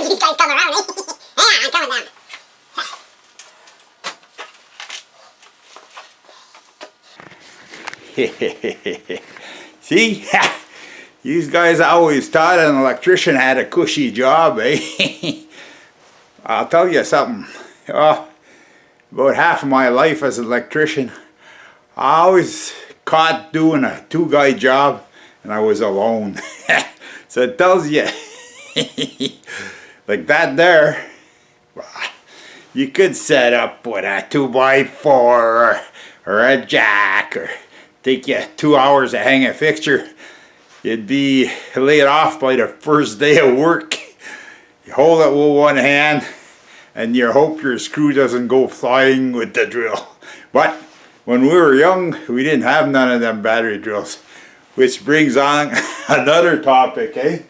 These guys come around, eh? Yeah, I'm coming down. See? These guys always thought an electrician had a cushy job, eh? I'll tell you something. Oh, about half of my life as an electrician, I always caught doing a two-guy job and I was alone. So it tells you, like that there, you could set up with a 2x4 or a jack, or take you 2 hours to hang a fixture. You'd be laid off by the first day of work. You hold it with one hand and you hope your screw doesn't go flying with the drill. But when we were young, we didn't have none of them battery drills. Which brings on another topic, eh?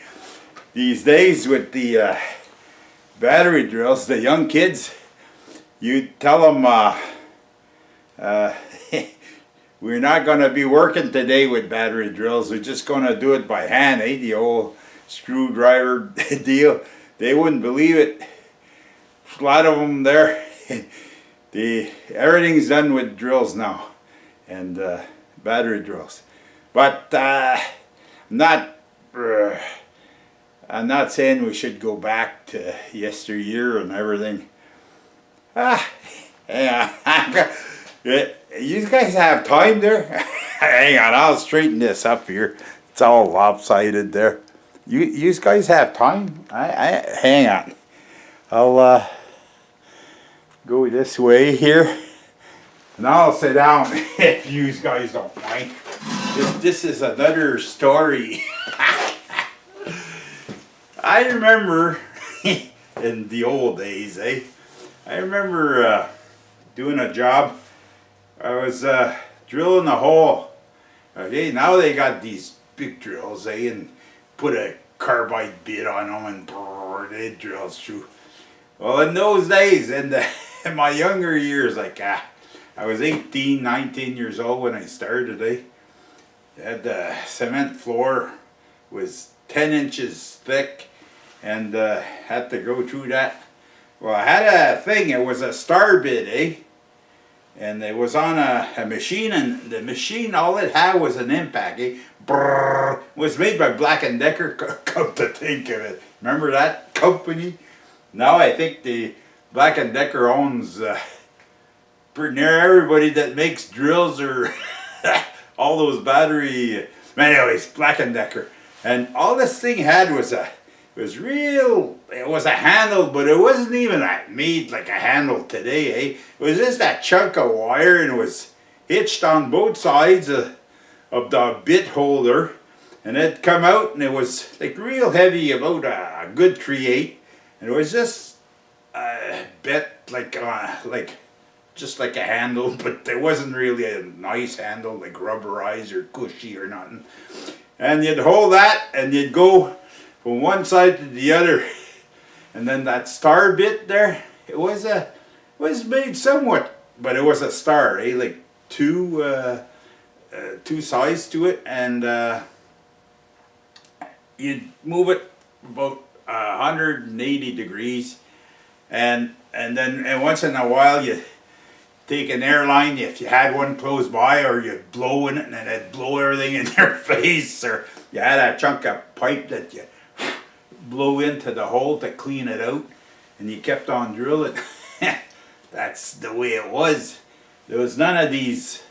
These days with the battery drills, the young kids, you tell them we're not going to be working today with battery drills. We're just going to do it by hand, eh? The old screwdriver deal. They wouldn't believe it. A lot of them there. Everything's done with drills now, and battery drills. But I'm not saying we should go back to yesteryear and everything. Hang on. You guys have time there? Hang on, I'll straighten this up here. It's all lopsided there. You guys have time? Hang on. I'll go this way here. And I'll sit down if you guys don't mind. This is another story. I remember in the old days, eh? I remember doing a job. I was drilling a hole. Okay, now they got these big drills, eh? And put a carbide bit on them and they drill through. Well, in those days, in my younger years, like I was 18, 19 years old when I started, eh? The cement floor was 10 inches thick and had to go through that. Well, I had a thing, it was a star bit, eh? And it was on a machine, and the machine, all it had was an impact, eh? Brrr. It was made by Black & Decker, come to think of it. Remember that company? Now I think the Black & Decker owns pretty near everybody that makes drills or all those battery. Anyways, Black & Decker. And all this thing had was it was a handle, but it wasn't even made like a handle today, eh? It was just that chunk of wire, and it was hitched on both sides of the bit holder, and it'd come out, and it was like real heavy, about a good 3/8, and it was just a bit just like a handle, but it wasn't really a nice handle, like rubberized or cushy or nothing. And you'd hold that, and you'd go from one side to the other, and then that star bit there, it was made somewhat, but it was a star, eh? Like two two sides to it, and you move it about 180 degrees, and once in a while you take an airline, if you had one close by, or you blow in it and then it'd blow everything in their face, or you had a chunk of pipe that you blow into the hole to clean it out, and you kept on drilling. That's the way it was. There was none of these.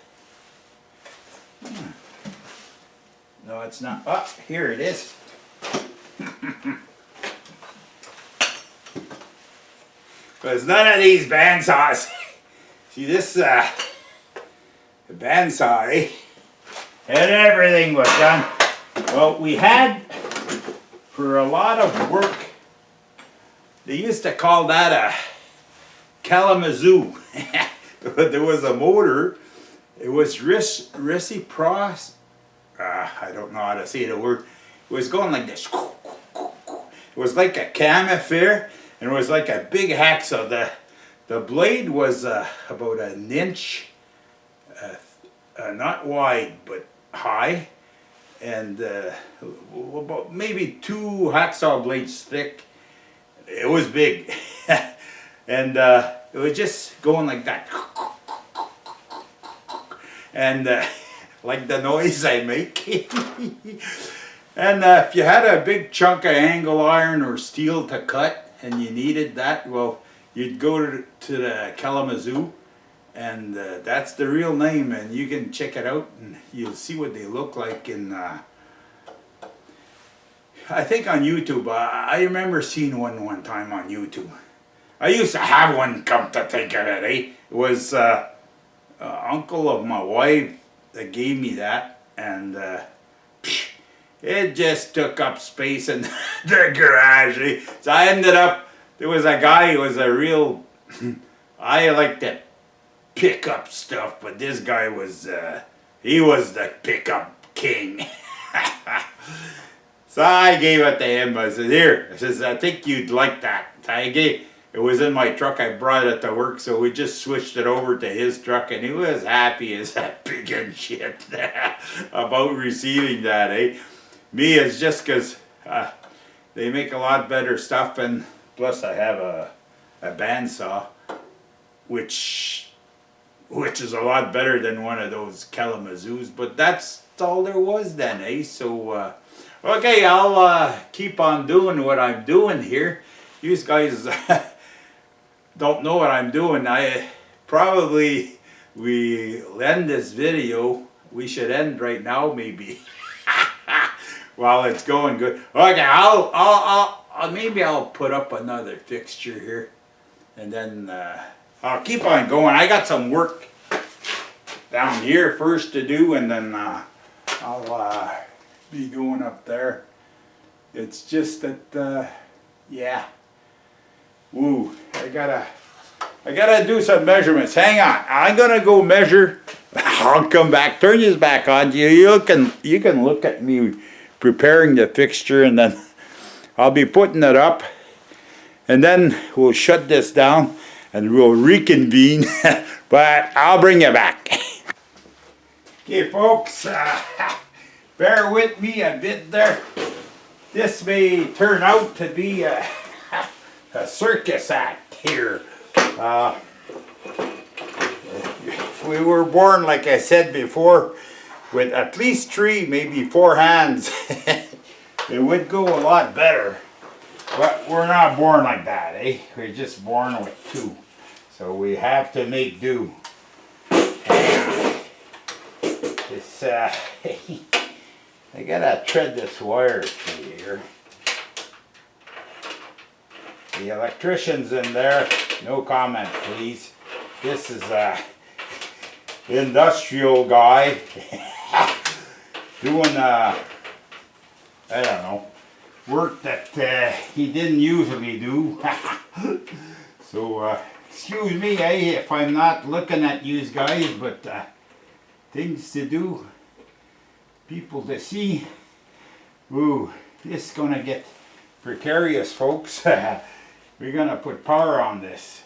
No, it's not. Oh, here it is. There's none of these bandsaws. See this the bandsaw, eh? And everything was done. Well, we had, for a lot of work, they used to call that a Kalamazoo. There was a motor. It was reciprocity. I don't know how to say the word. It was going like this. It was like a cam affair, and it was like a big hacksaw. The blade was about an inch, not wide but high, and about maybe 2 hacksaw blades thick. It was big, and it was just going like that, and like the noise I make. And if you had a big chunk of angle iron or steel to cut and you needed that, well, you'd go to the Kalamazoo, and that's the real name, and you can check it out and you'll see what they look like in, I think on YouTube. I remember seeing one time on YouTube. I used to have one, come to think of it, eh? It was uncle of my wife that gave me that, and it just took up space in the garage. Eh? So I ended up, there was a guy who was a real, I like to pick up stuff, but this guy was, he was the pickup king. So I gave it to him. I said, here, I says, I think you'd like that. It was in my truck, I brought it to work, so we just switched it over to his truck, and he was happy as a pig and shit about receiving that, eh? Me, it's just because they make a lot better stuff, and plus I have a bandsaw, which is a lot better than one of those Kalamazoos, but that's all there was then, eh? So, okay, I'll keep on doing what I'm doing here. You guys don't know what I'm doing. We'll end this video. We should end right now, maybe. While it's going good. Okay, maybe I'll put up another fixture here, and then I'll keep on going. I got some work down here first to do, and then I'll be going up there. It's just that, yeah. Woo! I gotta do some measurements. Hang on. I'm gonna go measure. I'll come back. Turn yours back on. You can look at me preparing the fixture, and then I'll be putting it up, and then we'll shut this down and we'll reconvene. But I'll bring you back. Okay, folks, bear with me a bit there. This may turn out to be a circus act here. We were born, like I said before, with at least 3, maybe 4 hands. It would go a lot better. But we're not born like that, eh? We're just born with 2. So we have to make do. This, I gotta tread this wire through here. The electrician's in there. No comment, please. This is a industrial guy doing I don't know, work that he didn't usually do. So excuse me, if I'm not looking at you guys, but things to do, people to see. Ooh, this is gonna get precarious, folks. We're gonna put power on this.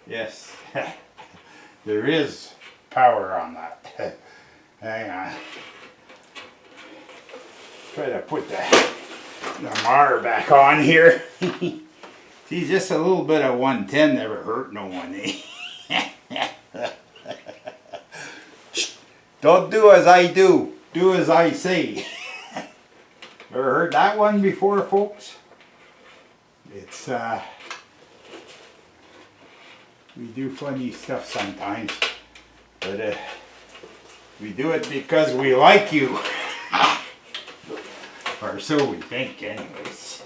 Yes, there is power on that. Hang on. Try to put the motor back on here. See, just a little bit of 110 never hurt no one, eh? Don't do as I do. Do as I say. Ever heard that one before, folks? It's, we do funny stuff sometimes. But, we do it because we like you. Or so we think, anyways.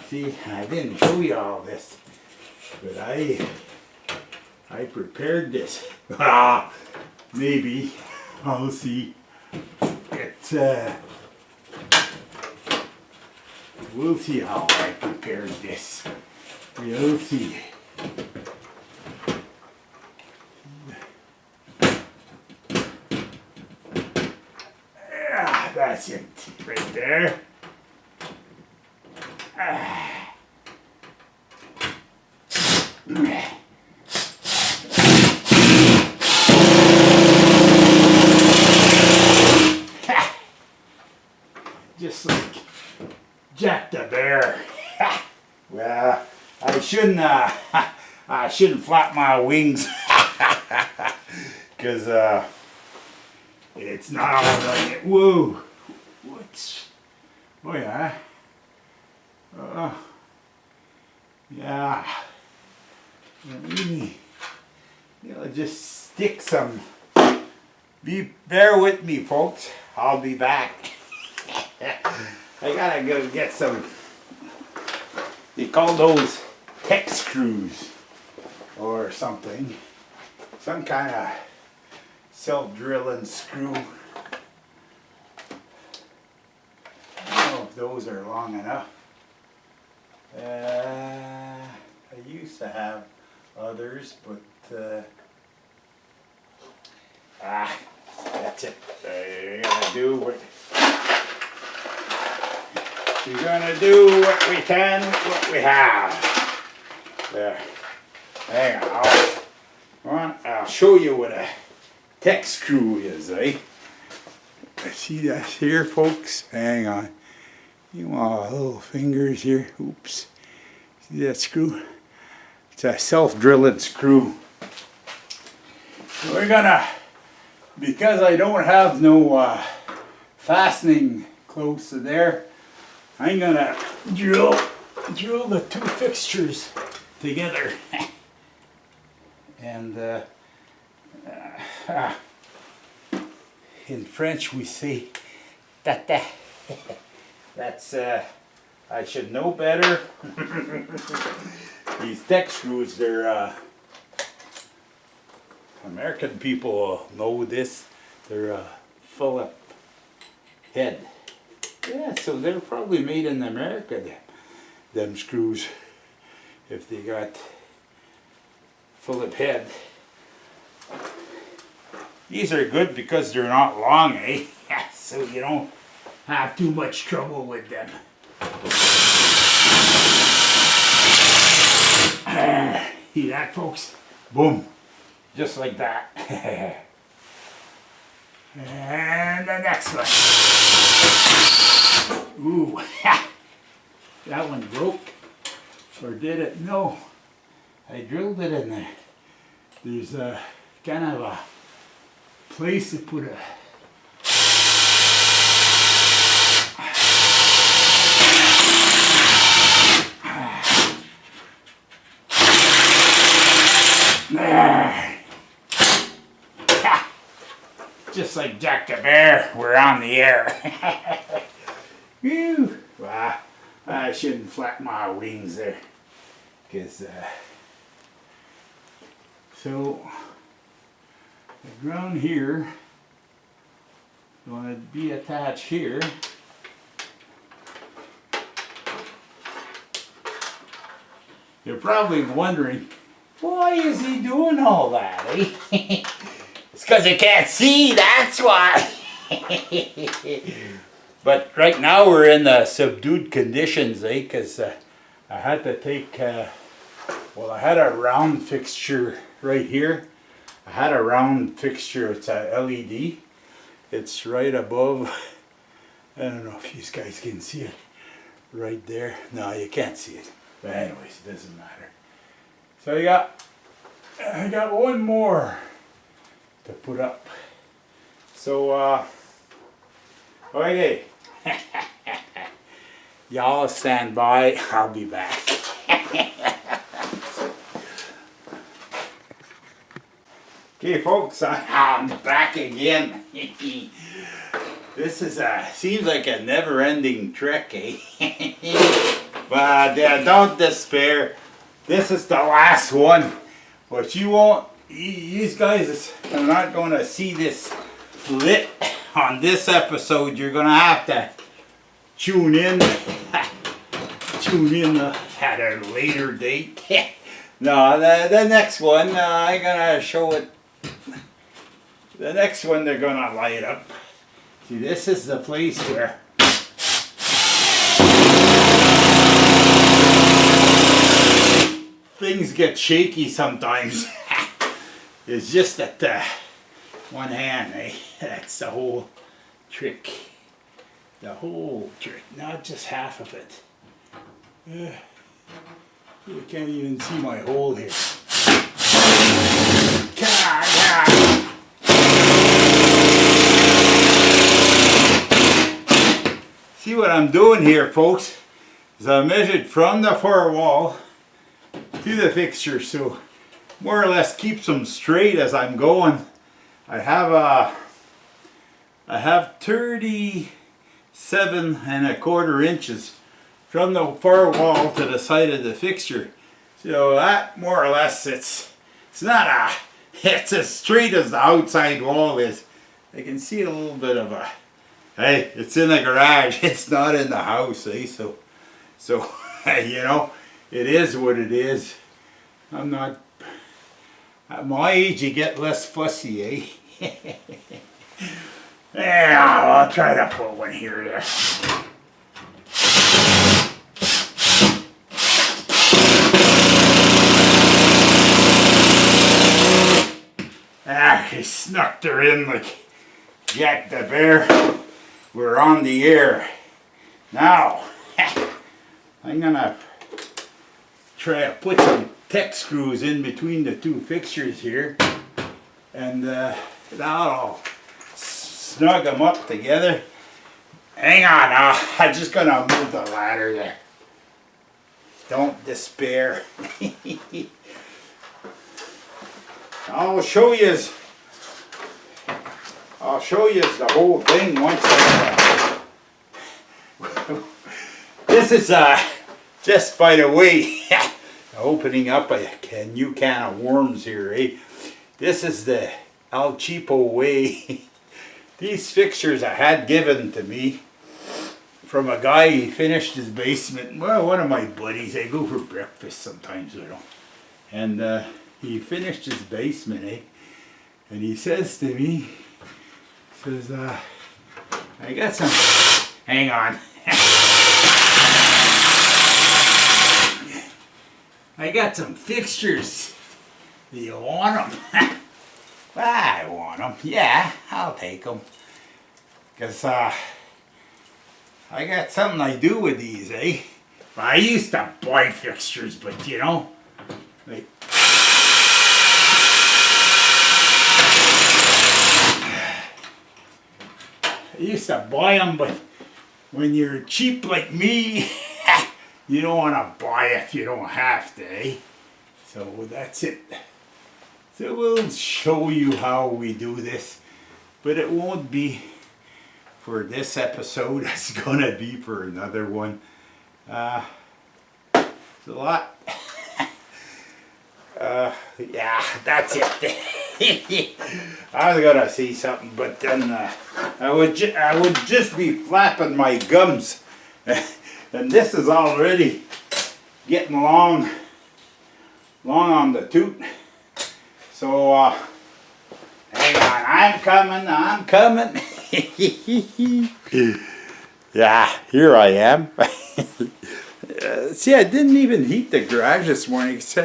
See, I didn't show you all this, but I prepared this. Maybe. I'll see. It's, we'll see how I prepared this. We'll see. Yeah, that's it right there. Just like Jack the Bear. Well, I shouldn't flap my wings because it's not all right. Whoa! What's? Oh yeah. Yeah. Maybe just stick some. Bear with me, folks. I'll be back. I gotta go get some. They call those tech screws or something. Some kind of self-drilling screw. I don't know if those are long enough. I used to have others, but that's it. You're gonna do what we can with what we have. There. Hang on. I'll show you what a tech screw is, eh? See that here, folks? Hang on. You want little fingers here. Oops. See that screw? It's a self-drilling screw. So we're gonna, because I don't have no fastening close to there, I'm gonna drill the two fixtures together. And in French we say tata. That's I should know better. These tech screws, they're American people know this. They're Philip head. Yeah, so they're probably made in America, them screws, if they got Philip head. These are good because they're not long, eh? So you don't have too much trouble with them. See that, folks? Boom. Just like that. And the next one. Ooh. That one broke. Or did it? No. I drilled it in there. There's a kind of a place to put a just like Jack the Bear, we're on the air. Whew. Well, I shouldn't flap my wings there, because so the ground here is going to be attached here. You're probably wondering, why is he doing all that, eh? It's because he can't see, that's why. But right now we're in the subdued conditions, eh? Because I had to take Well, I had a round fixture right here. I had a round fixture. It's a LED. It's right above. I don't know if you guys can see it. Right there. No, you can't see it. But anyways, it doesn't matter. So I got one more to put up. So, okay. Y'all stand by. I'll be back. Okay, folks, I'm back again. This is seems like a never-ending trick, eh? But don't despair. This is the last one. But you won't. These guys are not going to see this lit on this episode. You're going to have to tune in. Tune in at a later date. No, the next one I'm going to show it. The next one they're going to light up. See, this is the place where things get shaky sometimes. It's just that one hand, eh? That's the whole trick. The whole trick, not just half of it. You can't even see my hole here. See what I'm doing here, folks, is I measured from the far wall to the fixture, so more or less keeps them straight as I'm going. I have 37.25 inches from the far wall to the side of the fixture. So that more or less it's as straight as the outside wall is. I can see a little bit of a, hey, it's in the garage, it's not in the house, eh? So you know, it is what it is. I'm not, at my age you get less fussy, eh? Yeah, I'll try to put one here there. He snuck her in like Jack the Bear. We're on the air. Now, I'm gonna try to put some tech screws in between the two fixtures here, and that'll snug them up together. Hang on, I'm just gonna move the ladder there. Don't despair. I'll show you the whole thing once this is just by the way opening up a new can of worms here, eh? This is the El Cheapo way. These fixtures I had given to me from a guy. He finished his basement. Well, one of my buddies, I go for breakfast sometimes with him, and he finished his basement, eh? And he says to me, says, I got some, hang on. I got some fixtures. Do you want them? I want them. Yeah, I'll take them. Because I got something I do with these, eh? I used to buy fixtures, but you know, like, I used to buy them, but when you're cheap like me, you don't want to buy if you don't have to, eh? So that's it. So we'll show you how we do this, but it won't be for this episode. It's gonna be for another one. It's a lot. Yeah, that's it. I was gonna say something, but then I would just be flapping my gums, and this is already getting long on the toot. So hang on, I'm coming. Yeah, here I am. See, I didn't even heat the garage this morning. It's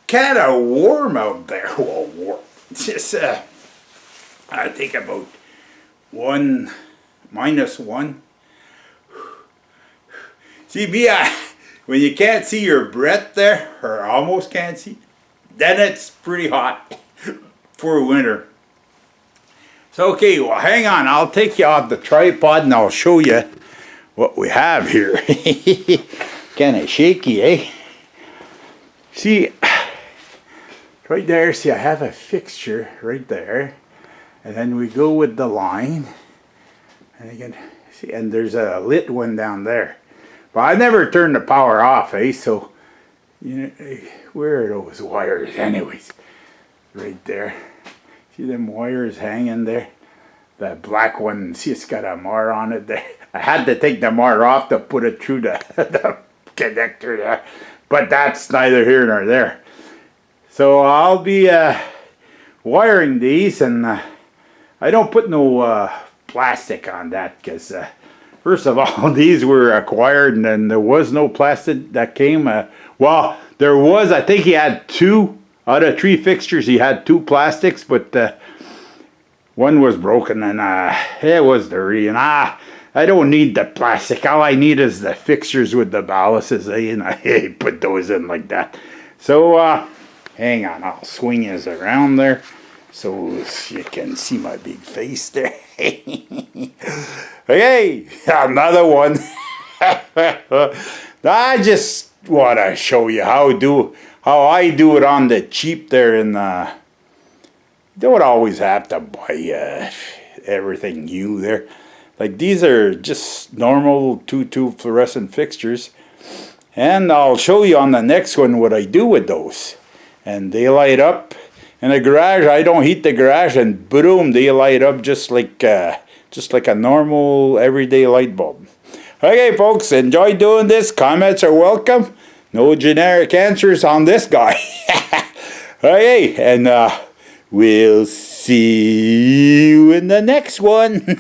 kind of warm out there. Well, warm. It's just, I think about -1. See, me, when you can't see your breath there, or almost can't see, then it's pretty hot for winter. So, okay, well, hang on. I'll take you off the tripod and I'll show you what we have here. Kind of shaky, eh? See, right there, see, I have a fixture right there. And then we go with the line. And again, see, and there's a lit one down there. But I never turn the power off, eh? So, you know, where are those wires anyways? Right there. See them wires hanging there? The black one, see, it's got a mar on it there. I had to take the mar off to put it through the connector there. But that's neither here nor there. So I'll be wiring these, and I don't put no plastic on that because first of all, these were acquired and then there was no plastic that came. Well, there was, I think he had 2 out of 3 fixtures. He had 2 plastics, but one was broken and it was dirty. And I don't need the plastic. All I need is the fixtures with the ballasts, and I put those in like that. So hang on, I'll swing you around there so you can see my big face there. Okay, another one. I just want to show you how I do it on the cheap there. And don't always have to buy everything new there. Like these are just normal 2-tube fluorescent fixtures. And I'll show you on the next one what I do with those. And they light up. In the garage, I don't heat the garage, and boom, they light up just like a normal everyday light bulb. Okay, folks, enjoy doing this. Comments are welcome. No generic answers on this guy. Okay, and we'll see you in the next one.